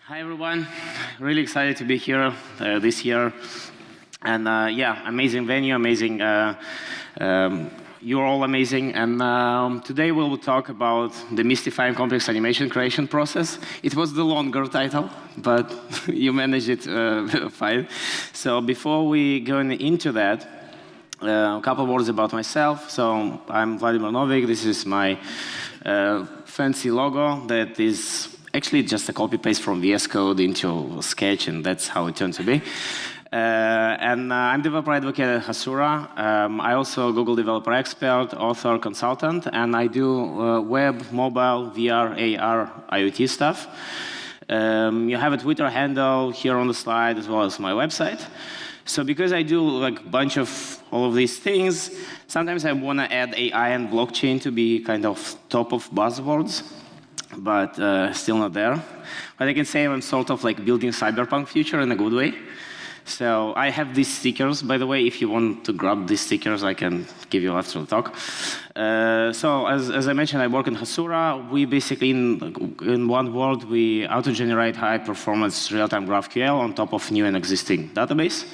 Hi everyone, really excited to be here this year. And yeah, amazing venue, amazing, you're all amazing. And today we will talk about demystifying complex animation creation process. It was the longer title, but you managed it fine. So before we go into that, a couple words about myself. So I'm Vladimir Novick. This is my fancy logo that is actually just a copy-paste from VS Code into Sketch, and that's how it turned to be. I'm developer advocate at Hasura. I also Google developer expert, author, consultant, and I do web, mobile, VR, AR, IoT stuff. You have a Twitter handle here on the slide, as well as my website. So because I do like a bunch of all of these things, sometimes I want to add AI and blockchain to be kind of top of buzzwords, but still not there. But I can say I'm sort of like building cyberpunk future in a good way. So I have these stickers, by the way. If you want to grab these stickers, I can give you after the talk. So as I mentioned, I work in Hasura. We basically, in one word, we auto-generate high-performance real-time GraphQL on top of new and existing database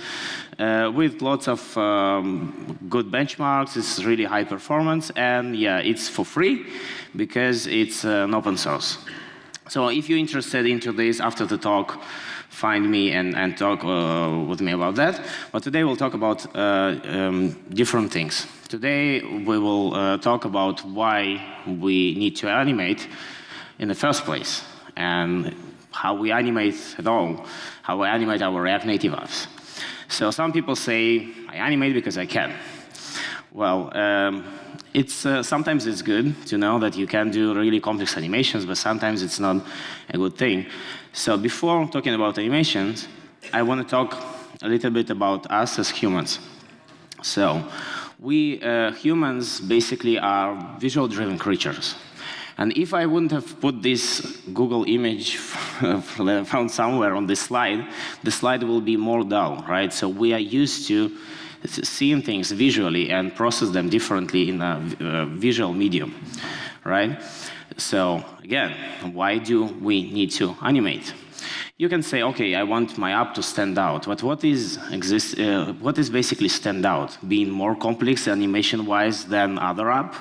with lots of good benchmarks. It's really high performance, and yeah, it's for free because it's an open source. So if you're interested into this after the talk, find me and talk with me about that. But today we'll talk about different things. Today we will talk about why we need to animate in the first place, and how we animate at all, how we animate our React Native apps. So some people say, I animate because I can. Well, sometimes it's good to know that you can do really complex animations, but sometimes it's not a good thing. So before talking about animations, I want to talk a little bit about us as humans. So we humans basically are visual-driven creatures. And if I wouldn't have put this Google image found somewhere on this slide, the slide will be more dull, right? So we are used to seeing things visually and process them differently in a visual medium, right? So again, why do we need to animate? You can say, okay, I want my app to stand out, but what is basically stand out? Being more complex animation-wise than other app?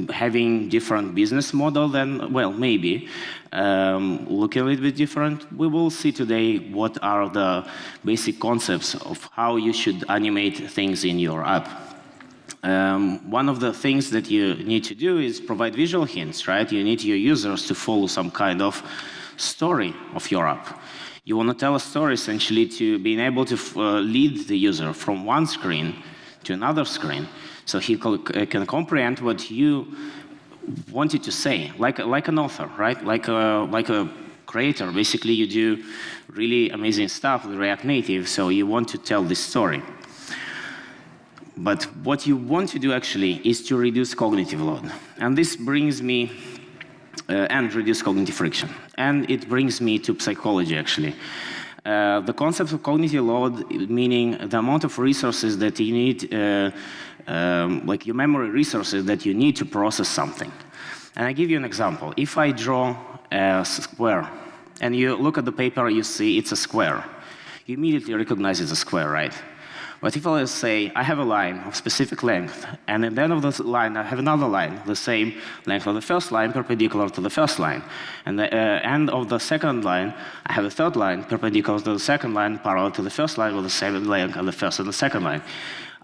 Having different business model than, well, maybe. Looking a little bit different. We will see today what are the basic concepts of how you should animate things in your app. One of the things that you need to do is provide visual hints, right? You need your users to follow some kind of story of your app. You want to tell a story essentially to being able to lead the user from one screen to another screen, so he can comprehend what you wanted to say, like an author, right? Like a creator. Basically, you do really amazing stuff with React Native, so you want to tell this story. But what you want to do actually is to reduce cognitive load. And this brings me, and reduce cognitive friction. And it brings me to psychology, actually. The concept of cognitive load, meaning the amount of resources that you need, like your memory resources that you need to process something. And I give you an example. If I draw a square, and you look at the paper, you see it's a square. You immediately recognize it's a square, right? But if I say, I have a line of specific length, and at the end of this line, I have another line, the same length of the first line, perpendicular to the first line. And at the end of the second line, I have a third line, perpendicular to the second line, parallel to the first line, with the same length of the first and the second line.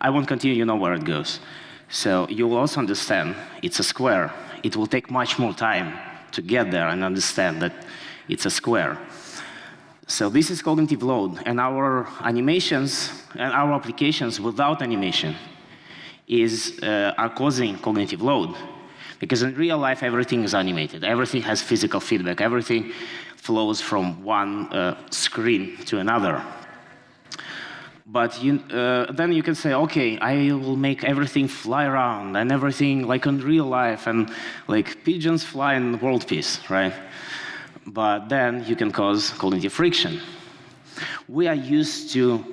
I won't continue, you know where it goes. So you will also understand it's a square. It will take much more time to get there and understand that it's a square. So this is cognitive load, and our animations and our applications without animation are causing cognitive load. Because in real life, everything is animated. Everything has physical feedback. Everything flows from one screen to another. But then you can say, okay, I will make everything fly around and everything like in real life, and like pigeons fly in world peace, right? But then you can cause cognitive friction. We are used to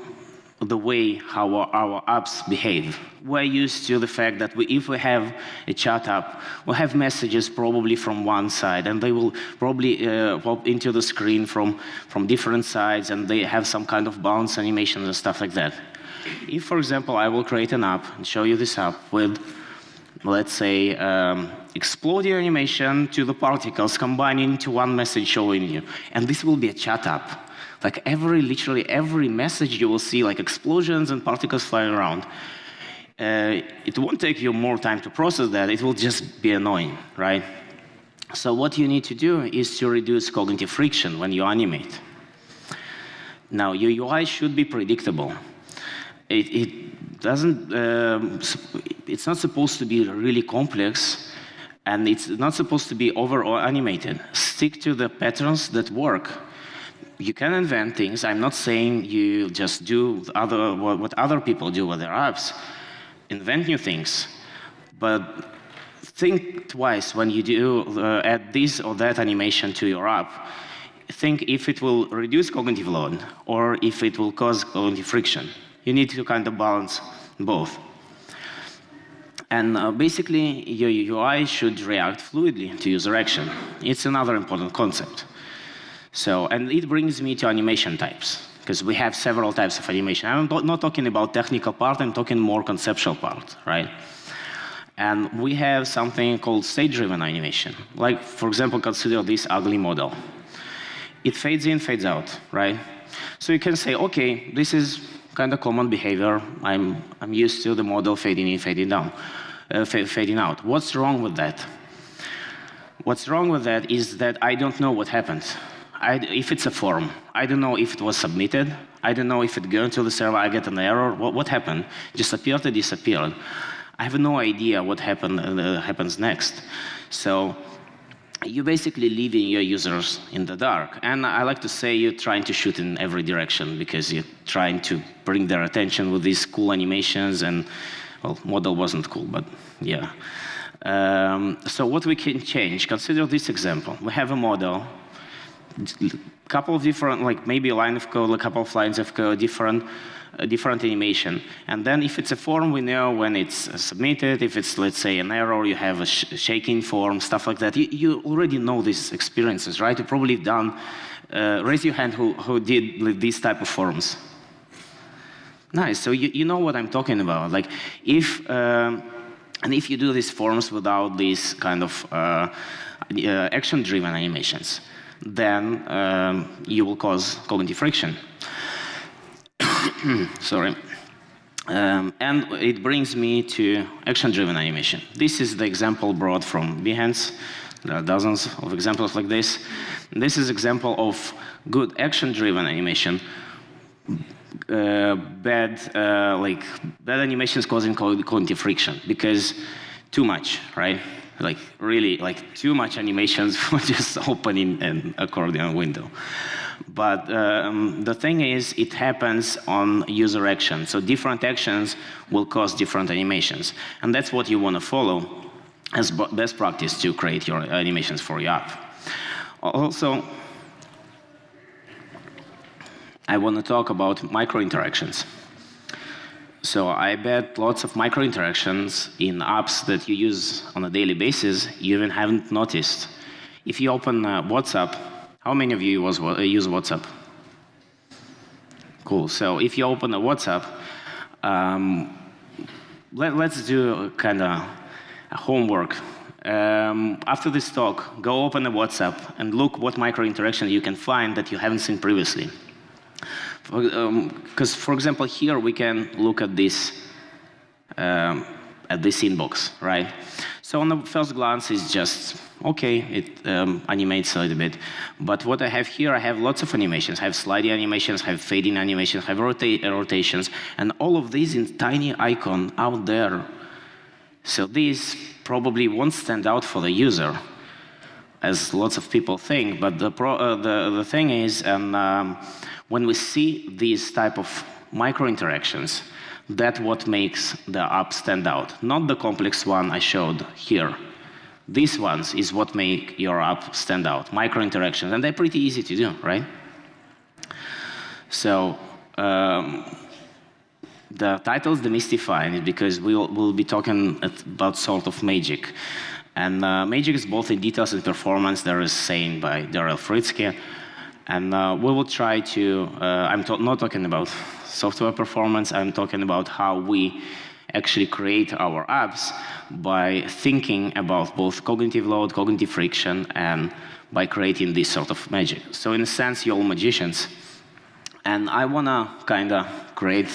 the way how our apps behave. We're used to the fact that if we have a chat app, we'll have messages probably from one side, and they will probably pop into the screen from different sides, and they have some kind of bounce animations and stuff like that. If, for example, I will create an app and show you this app with, let's say, exploding animation to the particles combining into one message showing you, and this will be a chat app. Like literally every message you will see like explosions and particles flying around. It won't take you more time to process that, it will just be annoying, right? So what you need to do is to reduce cognitive friction when you animate. Now, your UI should be predictable. It doesn't, it's not supposed to be really complex, and it's not supposed to be over animated. Stick to the patterns that work. You can invent things. I'm not saying you just do what other people do with their apps. Invent new things. But think twice when you do add this or that animation to your app. Think if it will reduce cognitive load or if it will cause cognitive friction. You need to kind of balance both. And basically, your UI should react fluidly to user action. It's another important concept. So, and it brings me to animation types, because we have several types of animation. I'm not talking about technical part, I'm talking more conceptual part, right? And we have something called state-driven animation. Like, for example, consider this ugly model. It fades in, fades out, right? So you can say, okay, this is kind of common behavior. I'm used to the model fading in, fading down, fading out. What's wrong with that? What's wrong with that is that I don't know what happened. If it's a form, I don't know if it was submitted. I don't know if it goes to the server, I get an error. What happened? Just appeared or disappeared? I have no idea what happens next. So you're basically leaving your users in the dark. And I like to say you're trying to shoot in every direction because you're trying to bring their attention with these cool animations. And, well, model wasn't cool, but yeah. So what we can change, consider this example. We have a model. Couple of different, like maybe a line of code, a couple of lines of code, different animation. And then if it's a form, we know when it's submitted. If it's, let's say, an error, you have a shaking form, stuff like that. You already know these experiences, right? You probably done, raise your hand who did these type of forms. Nice, so you know what I'm talking about. Like if, and if you do these forms without these kind of action-driven animations, then you will cause cognitive friction. Sorry. And it brings me to action-driven animation. This is the example brought from Behance. There are dozens of examples like this. This is example of good action-driven animation. Bad animations causing cognitive friction because too much, right? Like really, like too much animations for just opening an accordion window. But the thing is, it happens on user action. So different actions will cause different animations. And that's what you want to follow as best practice to create your animations for your app. Also, I want to talk about micro-interactions. So I bet lots of micro-interactions in apps that you use on a daily basis, you even haven't noticed. If you open WhatsApp, how many of you use WhatsApp? Cool. So if you open a WhatsApp, let's do kind of a homework. After this talk, go open a WhatsApp and look what micro-interaction you can find that you haven't seen previously. Because, for example, here we can look at this inbox, right? So on the first glance, it's just, okay, it animates a little bit. But what I have here, I have lots of animations. I have sliding animations, I have fading animations, I have rotations, and all of these in tiny icon out there. So these probably won't stand out for the user, as lots of people think. But the thing is, when we see these type of micro-interactions, that's what makes the app stand out. Not the complex one I showed here. These ones is what make your app stand out, micro-interactions, and they're pretty easy to do, right? So The title is Demystifying because we'll be talking about sort of magic. And magic is both in details and performance. There is saying by Darrell Fritzke. And we will try to, not talking about software performance, I'm talking about how we actually create our apps by thinking about both cognitive load, cognitive friction, and by creating this sort of magic. So in a sense, you're all magicians. And I want to kind of create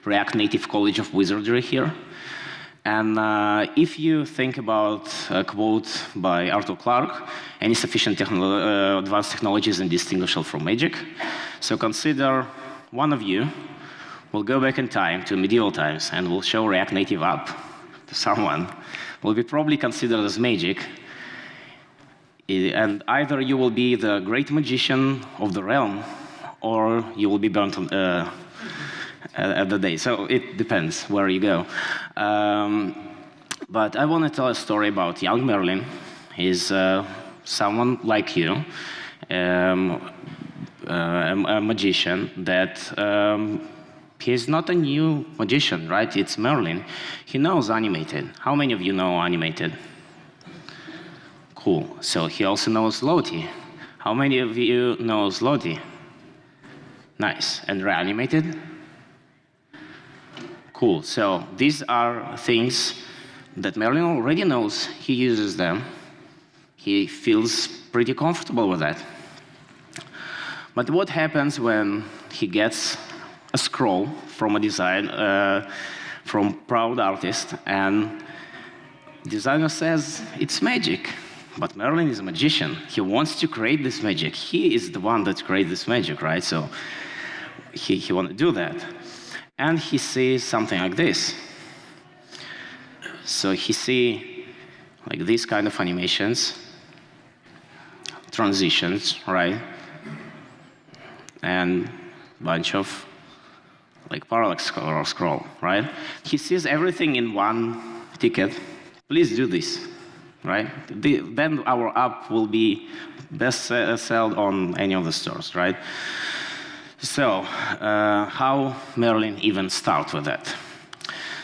React Native College of Wizardry here. And if you think about a quote by Arthur Clarke, any sufficient advanced technology is indistinguishable from magic. So consider one of you will go back in time to medieval times and will show React Native app to someone. Will be probably considered as magic. And either you will be the great magician of the realm, or you will be burnt at the day. So it depends where you go. But I want to tell a story about young Merlin. He's someone like you, a magician that he's not a new magician, right? It's Merlin. He knows animated. How many of you know animated? Cool. So he also knows Lottie. How many of you knows Lottie? Nice. And reanimated? Cool. So these are things that Merlin already knows. He uses them. He feels pretty comfortable with that. But what happens when he gets a scroll from a design, from proud artist, and designer says, it's magic. But Merlin is a magician. He wants to create this magic. He is the one that creates this magic, right? So he wants to do that. And he sees something like this. So he sees like these kind of animations, transitions, right? And a bunch of like parallax scroll, right? He sees everything in one ticket. Please do this, right? Then our app will be best sold on any of the stores, right? So how Merlin even start with that?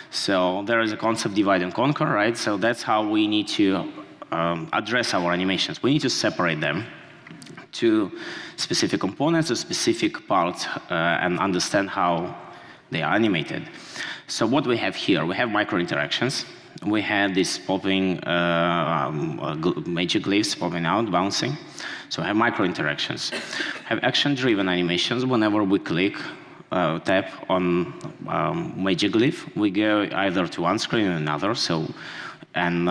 So there is a concept divide and conquer, right? So that's how we need to address our animations. We need to separate them to specific components or specific parts and understand how they are animated. So what we have here, we have micro interactions. We had this popping major glyphs popping out, bouncing. So we have micro interactions. We have action-driven animations. Whenever we click, tap on major glyph, we go either to one screen or another. So, and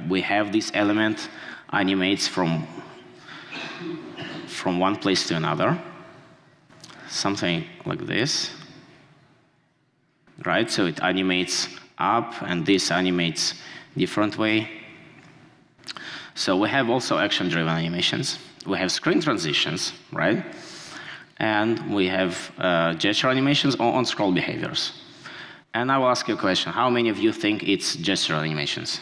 we have this element animates from one place to another. Something like this, right? So it animates up, and this animates different way. So we have also action-driven animations. We have screen transitions, right? And we have gesture animations or on-scroll behaviors. And I will ask you a question. How many of you think it's gesture animations?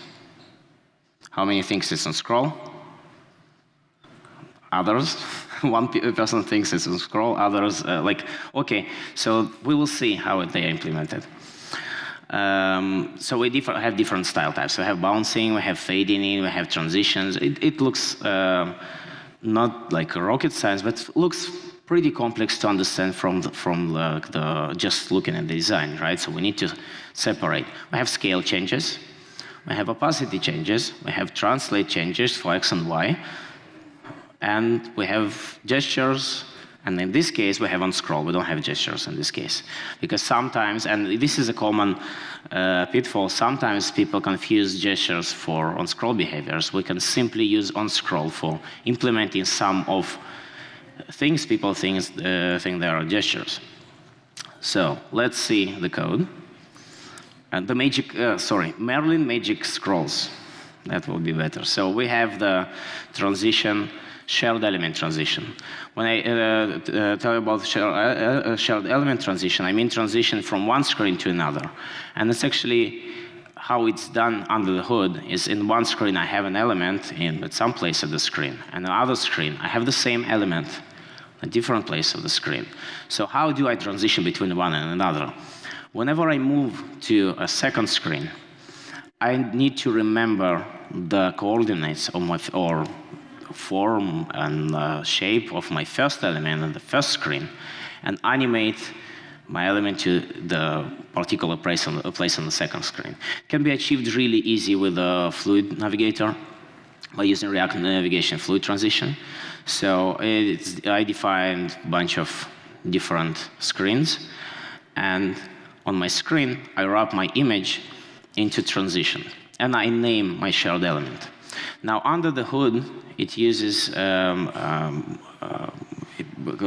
How many thinks it's on-scroll? Others? One person thinks it's on-scroll, others okay. So we will see how they are implemented. So we have different style types. We have bouncing, we have fading in, we have transitions. It looks not like rocket science, but looks pretty complex to understand from just looking at the design, right? So we need to separate. We have scale changes, we have opacity changes, we have translate changes for X and Y, and we have gestures. And in this case, we have on scroll. We don't have gestures in this case. Because sometimes, and this is a common pitfall, sometimes people confuse gestures for on scroll behaviors. We can simply use on scroll for implementing some of things people think they are gestures. So let's see the code. And the magic, Merlin magic scrolls. That will be better. So we have the transition, shared element transition. When I tell you about shared element transition, I mean transition from one screen to another. And it's actually how it's done under the hood is in one screen I have an element at some place of the screen, and the other screen I have the same element a different place of the screen. So how do I transition between one and another? Whenever I move to a second screen, I need to remember the coordinates of my, or form and shape of my first element on the first screen, and animate my element to the particular place on the second screen. It can be achieved really easy with a fluid navigator by using React navigation fluid transition. So I defined a bunch of different screens, and on my screen, I wrap my image into transition, and I name my shared element. Now, under the hood, it uses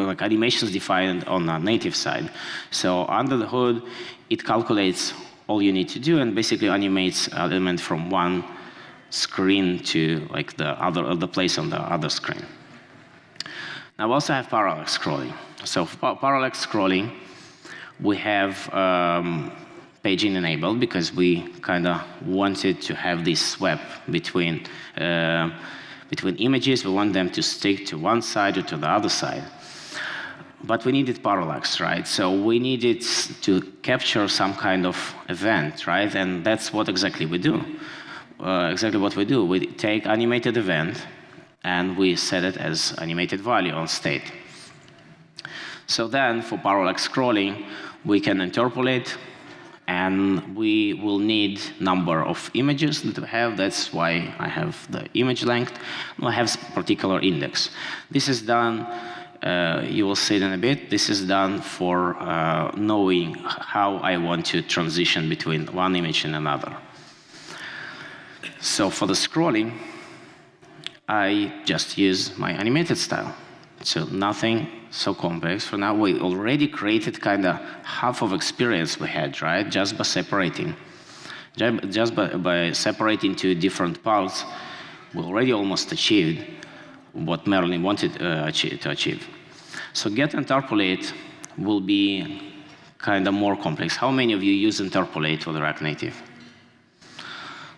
like animations defined on the native side. So under the hood, it calculates all you need to do and basically animates element from one screen to like the place on the other screen. Now we also have parallax scrolling. So for parallax scrolling, we have paging enabled because we kind of wanted to have this swap between images. We want them to stick to one side or to the other side. But we needed parallax, right? So we needed to capture some kind of event, right? And that's what exactly we do. We take animated event, and we set it as animated value on state. So then, for parallax scrolling, we can interpolate, and we will need number of images that we have. That's why I have the image length. I have particular index. This is done. You will see it in a bit. This is done for knowing how I want to transition between one image and another. So for the scrolling, I just use my animated style. So nothing so complex. For now, we already created kind of half of experience we had, right? Just by separating. Just by separating two different parts, we already almost achieved what Merlin wanted to achieve. So get interpolate will be kind of more complex. How many of you use interpolate for the React Native?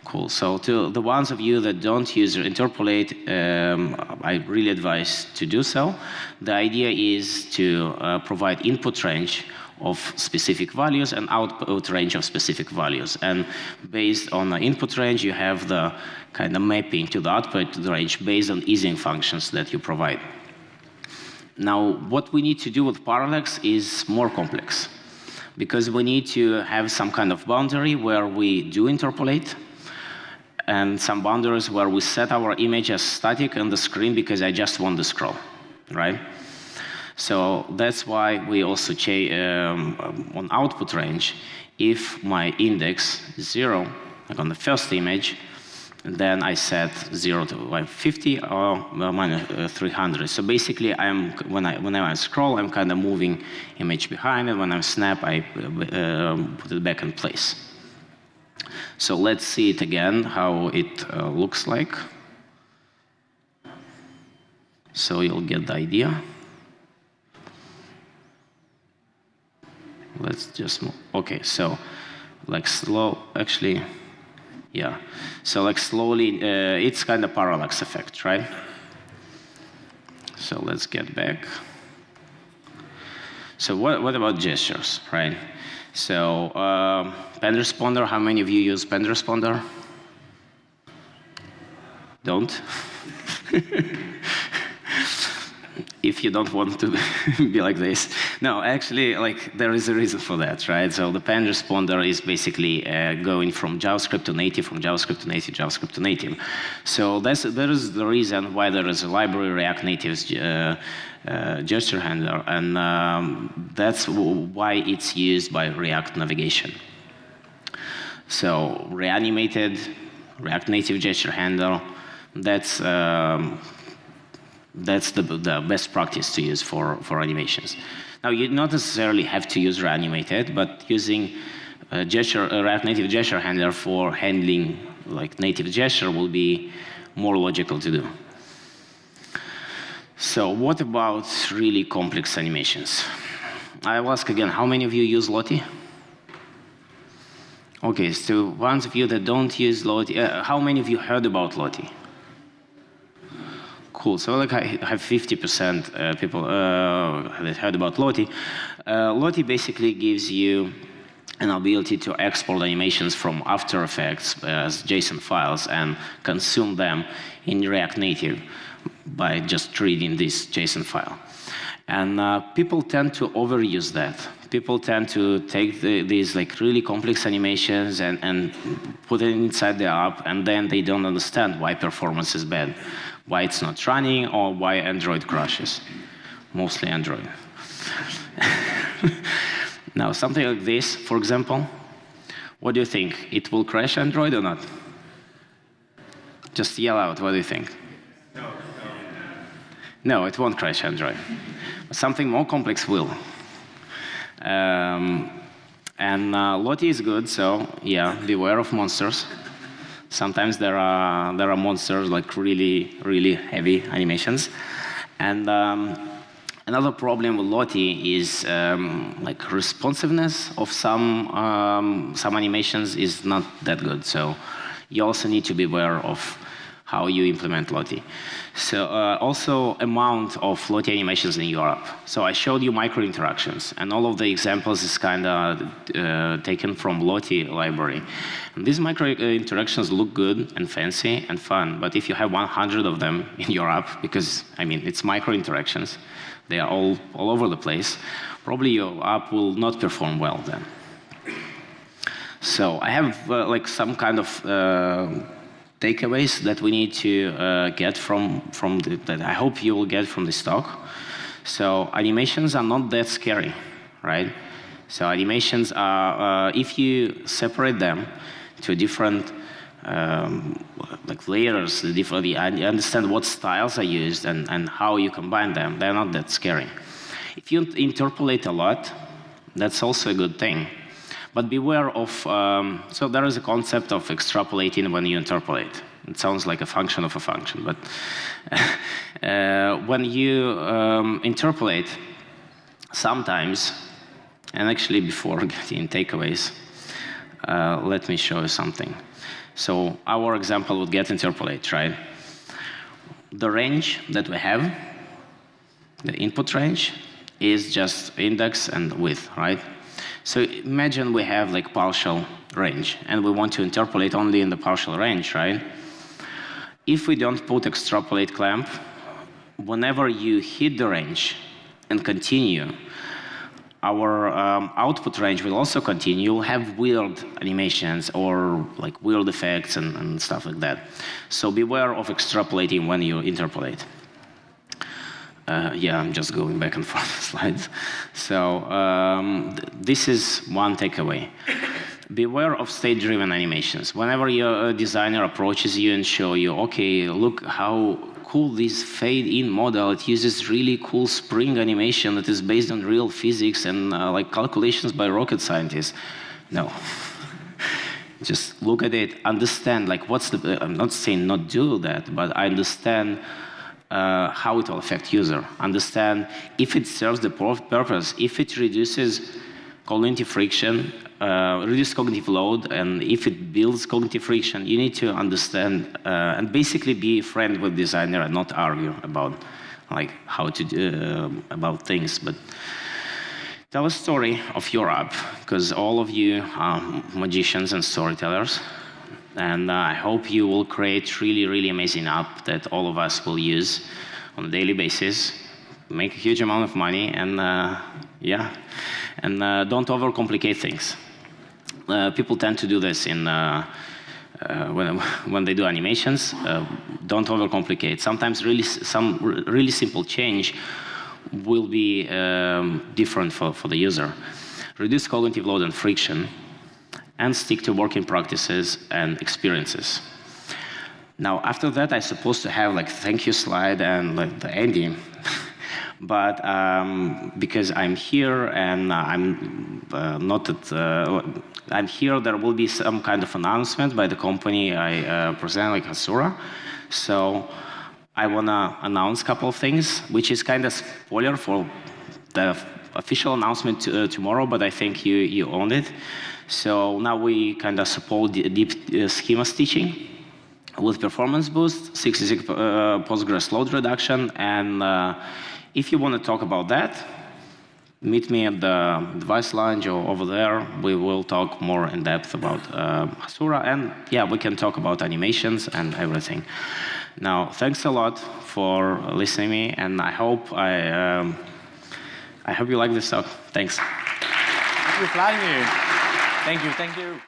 Cool. So to the ones of you that don't use interpolate, I really advise to do so. The idea is to provide input range of specific values and output range of specific values. And based on the input range, you have the kind of mapping to the output range based on easing functions that you provide. Now, what we need to do with Parallax is more complex, because we need to have some kind of boundary where we do interpolate, and some boundaries where we set our image as static on the screen because I just want to scroll, right? So that's why we also on output range, if my index is 0, like on the first image, then I set 0 to 50 or minus 300. So basically, when I scroll, I'm kind of moving image behind, and when I snap, I put it back in place. So let's see it again, how it looks like. So you'll get the idea. Let's just move. Okay, so like actually, yeah. So like slowly, it's kind of parallax effect, right? So let's get back. So what about gestures, right? So pen responder, how many of you use pen responder? Don't? If you don't want to be like this. No, actually, like there is a reason for that, right? So the pen responder is basically going from JavaScript to native, from JavaScript to native, JavaScript to native. So that is the reason why there is a library React Native's gesture handler, and that's why it's used by React navigation. So Reanimated, React Native gesture handler, that's the best practice to use for animations. Now, you not necessarily have to use Reanimated, but using React Native gesture handler for handling like native gesture will be more logical to do. So what about really complex animations? I'll ask again, how many of you use Lottie? Okay, so ones of you that don't use Lottie, how many of you heard about Lottie? Cool, so like I have 50% people that heard about Lottie. Lottie basically gives you an ability to export animations from After Effects as JSON files and consume them in React Native by just reading this JSON file. And people tend to overuse that. People tend to take these like really complex animations and put it inside the app, and then they don't understand why performance is bad, why it's not running, or why Android crashes. Mostly Android. Now, something like this, for example, what do you think? It will crash Android or not? Just yell out, what do you think? No, it won't crash Android. Something more complex will. Lottie is good, so yeah, beware of monsters. Sometimes there are monsters like really heavy animations. And another problem with Lottie is like responsiveness of some animations is not that good. So you also need to be aware of how you implement Lottie. So also amount of Lottie animations in your app. So I showed you micro interactions, and all of the examples is kind of taken from Lottie library. And these micro interactions look good and fancy and fun, but if you have 100 of them in your app, because I mean it's micro interactions, they are all over the place, probably your app will not perform well then. So I have like some kind of takeaways that we need to get that I hope you will get from this talk. So animations are not that scary, right? So animations are, if you separate them to different like layers, you understand what styles are used and how you combine them, they're not that scary. If you interpolate a lot, that's also a good thing. But beware of, so there is a concept of extrapolating when you interpolate. It sounds like a function of a function, but when you interpolate, sometimes, and actually before getting takeaways, let me show you something. So our example would get interpolate, right? The range that we have, the input range, is just index and width, right? So imagine we have like partial range, and we want to interpolate only in the partial range, right? If we don't put extrapolate clamp, whenever you hit the range and continue, our output range will also continue. You'll have weird animations or like weird effects and stuff like that. So beware of extrapolating when you interpolate. Yeah, I'm just going back and forth slides. So this is one takeaway. Beware of state-driven animations. Whenever your designer approaches you and show you, okay, look how cool this fade-in model, it uses really cool spring animation that is based on real physics and like calculations by rocket scientists. No. Just look at it, understand, like what's the, I'm not saying not do that, but I understand how it will affect user. Understand if it serves the purpose, if it reduces cognitive friction, reduce cognitive load, and if it builds cognitive friction, you need to understand and basically be a friend with designer and not argue about like how to do about things. But tell a story of your app, because all of you are magicians and storytellers. And I hope you will create really amazing app that all of us will use on a daily basis, make a huge amount of money, and yeah, and don't overcomplicate things. People tend to do this in when they do animations. Don't overcomplicate. Sometimes some really simple change will be different for the user. Reduce cognitive load and friction, and stick to working practices and experiences. Now, after that, I'm supposed to have like thank you slide and like the ending. But because I'm here and I'm not at, I'm here, there will be some kind of announcement by the company I present, like Hasura. So I want to announce a couple of things, which is kind of spoiler for the official announcement tomorrow, but I think you own it. So now we kind of support deep schema stitching with performance boost, 66 Postgres load reduction, and if you want to talk about that, meet me at the device lounge or over there. We will talk more in depth about Hasura, and yeah, we can talk about animations and everything. Now, thanks a lot for listening to me, and I hope you like this talk. Thanks. Thank you, Vladimir. Thank you.